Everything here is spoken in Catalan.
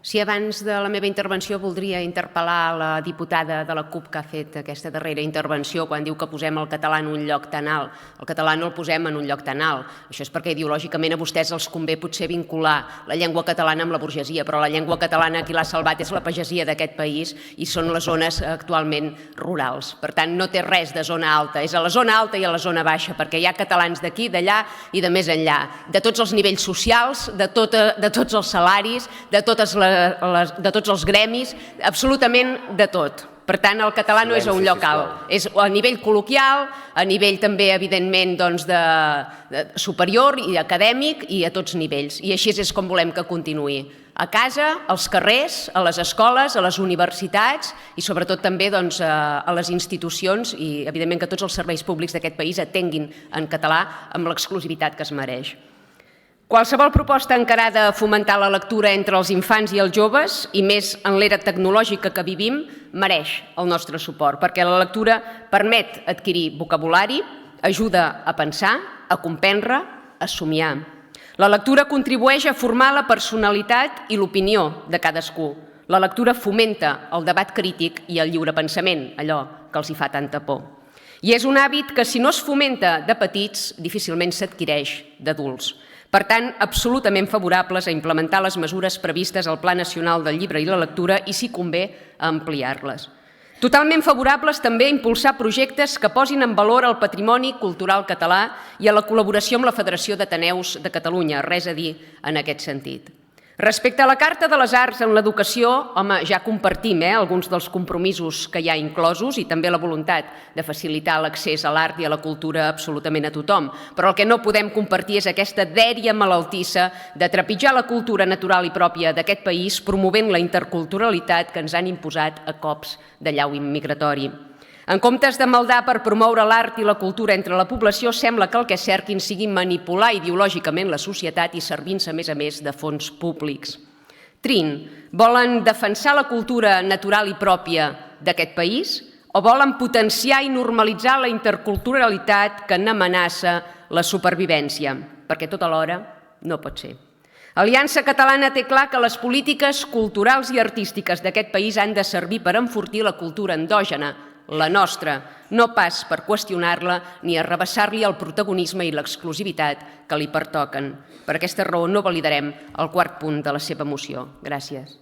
Sí, abans de la meva intervenció voldria interpel·lar la diputada de la CUP que ha fet aquesta darrera intervenció quan diu que posem el català en un lloc tan alt. El català no el posem en un lloc tan alt. Això és perquè ideològicament a vostès els convé potser vincular la llengua catalana amb la burgesia, però la llengua catalana qui l'ha salvat és la pagesia d'aquest país i són les zones actualment rurals. Per tant, no té res de zona alta. És a la zona alta i a la zona baixa, perquè hi ha catalans d'aquí, d'allà i de més enllà, de tots els nivells socials, de tots els salaris, de tots els gremis, absolutament de tot. Per tant, el català no és a un lloc alt, és a nivell col·loquial, a nivell també, evidentment, superior i acadèmic i a tots nivells. I així és com volem que continuï. A casa, als carrers, a les escoles, a les universitats i sobretot també a les institucions i, evidentment, que tots els serveis públics d'aquest país atenguin en català amb l'exclusivitat que es mereix. Qualsevol proposta encarada a fomentar la lectura entre els infants i els joves, i més en l'era tecnològica que vivim, mereix el nostre suport, perquè la lectura permet adquirir vocabulari, ajuda a pensar, a comprendre, a somiar. La lectura contribueix a formar la personalitat i l'opinió de cadascú. La lectura fomenta el debat crític i el lliure pensament, allò que els hi fa tanta por. I és un hàbit que, si no es fomenta de petits, difícilment s'adquireix d'adults. Per tant, absolutament favorables a implementar les mesures previstes al Pla Nacional del Llibre i la Lectura i, si convé, a ampliar-les. Totalment favorables també a impulsar projectes que posin en valor el patrimoni cultural català i a la col·laboració amb la Federació d'Ateneus de Catalunya, res a dir en aquest sentit. Respecte a la Carta de les Arts en l'educació, home, ja compartim alguns dels compromisos que hi ha inclosos i també la voluntat de facilitar l'accés a l'art i a la cultura absolutament a tothom. Però el que no podem compartir és aquesta dèria malaltissa de trepitjar la cultura natural i pròpia d'aquest país promovent la interculturalitat que ens han imposat a cops de llau immigratori. En comptes de maldar per promoure l'art i la cultura entre la població, sembla que el que cerquin sigui manipular ideològicament la societat i servint-se, a més, de fons públics. Trin, volen defensar la cultura natural i pròpia d'aquest país o volen potenciar i normalitzar la interculturalitat que n'amenaça la supervivència? Perquè tot alhora no pot ser. Aliança Catalana té clar que les polítiques culturals i artístiques d'aquest país han de servir per enfortir la cultura endògena, la nostra, no pas per qüestionar-la ni arrabassar-li el protagonisme i l'exclusivitat que li pertoquen. Per aquesta raó no validarem el quart punt de la seva moció. Gràcies.